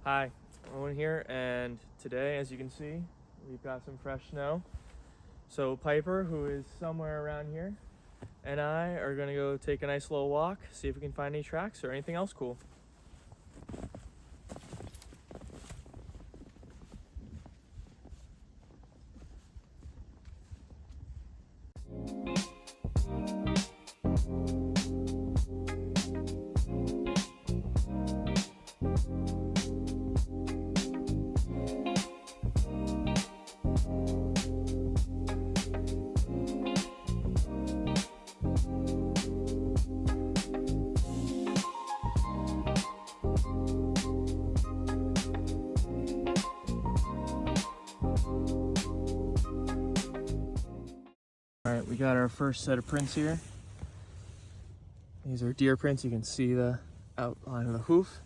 Hi, Owen here, and today, as you can see, we've got some fresh snow. So Piper, who is somewhere around here, and I are gonna go take a nice little walk, see if we can find any tracks or anything else cool. All right, we got our first set of prints here. These are deer prints. You can see the outline of the hoof,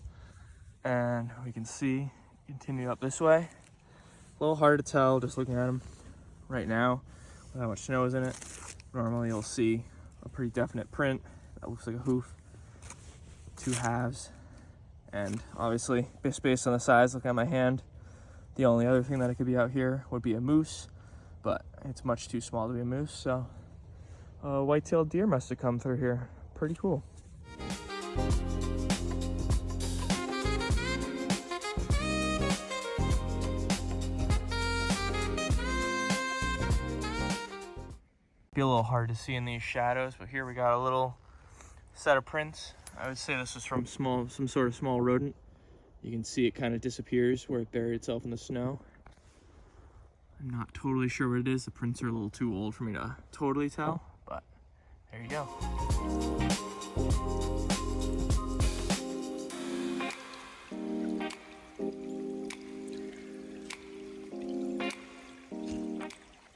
and we can see continue up this way. A little hard to tell just looking at them right now with how much snow is in it. Normally you'll see a pretty definite print that looks like a hoof, two halves, and obviously just based on the size, look at my hand, the only other thing that it could be out here would be a moose, but it's much too small to be a moose, so a white-tailed deer must have come through here. Pretty cool. Be a little hard to see in these shadows, but here we got a little set of prints. I would say this is from some sort of small rodent. You can see it kind of disappears where it buried itself in the snow. I'm not totally sure what it is. The prints are a little too old for me to totally tell, but there you go.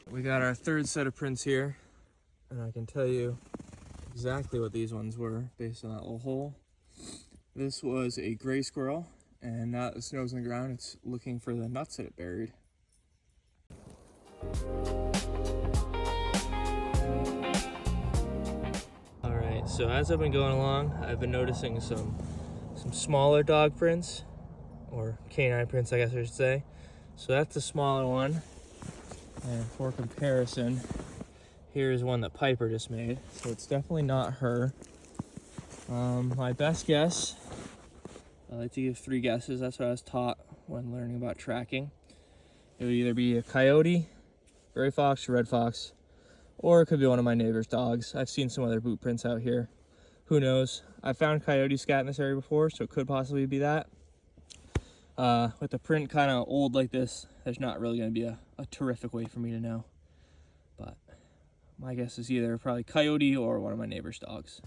We got our third set of prints here, and I can tell you exactly what these ones were based on that little hole. This was a gray squirrel, and now that the snow's on the ground, it's looking for the nuts that it buried. All right, so as I've been going along, I've been noticing some smaller dog prints, or canine prints, I guess I should say. So that's the smaller one, and for comparison, here's one that Piper just made. So it's definitely not her. My best guess, I like to give 3 guesses. That's what I was taught when learning about tracking. It would either be a coyote, gray fox, or red fox, or it could be one of my neighbor's dogs. I've seen some other boot prints out here. Who knows? I found coyote scat in this area before, so it could possibly be that. With the print kind of old like this, there's not really going to be a terrific way for me to know. But my guess is either probably coyote or one of my neighbor's dogs.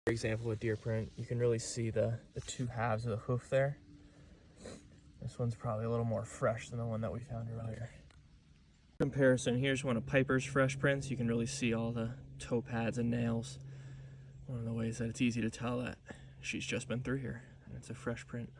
For example, with deer print, you can really see the 2 halves of the hoof there. This one's probably a little more fresh than the one that we found earlier. Comparison, here's one of Piper's fresh prints. You can really see all the toe pads and nails. One of the ways that it's easy to tell that she's just been through here, and it's a fresh print.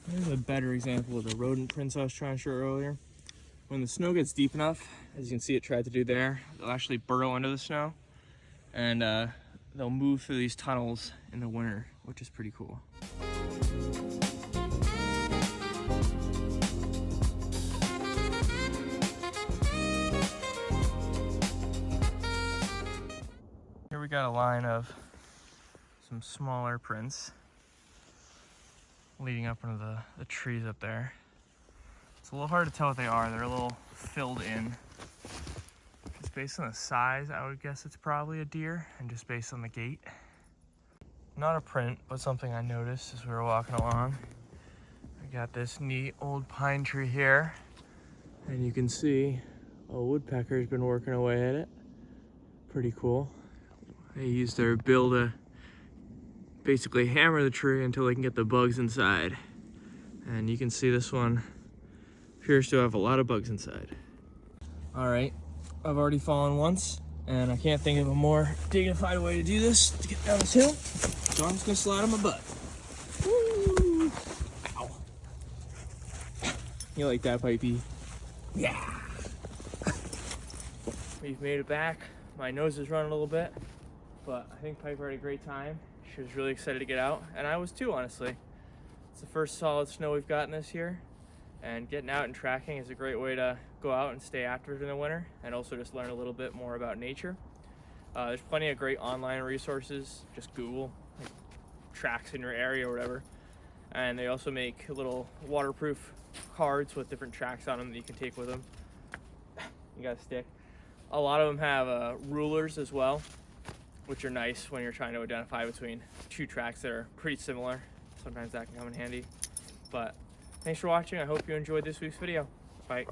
Here's a better example of the rodent prints I was trying to show earlier. When the snow gets deep enough, as you can see it tried to do there, they'll actually burrow under the snow, and they'll move through these tunnels in the winter, which is pretty cool. Here we got a line of some smaller prints leading up into the trees up there. It's a little hard to tell what they are. They're a little filled in. Just based on the size, I would guess it's probably a deer, and just based on the gait. Not a print, but something I noticed as we were walking along. I got this neat old pine tree here, and you can see a woodpecker's been working away at it. Pretty cool. They use their bill to basically hammer the tree until they can get the bugs inside. And you can see this one appears to have a lot of bugs inside. All right, I've already fallen once, and I can't think of a more dignified way to do this to get down this hill. So I'm just gonna slide on my butt. Woo! Ow. You like that, Pipey? Yeah. We've made it back. My nose is running a little bit, but I think Piper had a great time. She was really excited to get out, and I was too, honestly. It's the first solid snow we've gotten this year, and getting out and tracking is a great way to go out and stay active in the winter, and also just learn a little bit more about nature. There's plenty of great online resources. Just Google like, tracks in your area or whatever. And they also make little waterproof cards with different tracks on them that you can take with them. You got a stick. A lot of them have rulers as well, which are nice when you're trying to identify between two tracks that are pretty similar. Sometimes that can come in handy. But thanks for watching. I hope you enjoyed this week's video. Bye.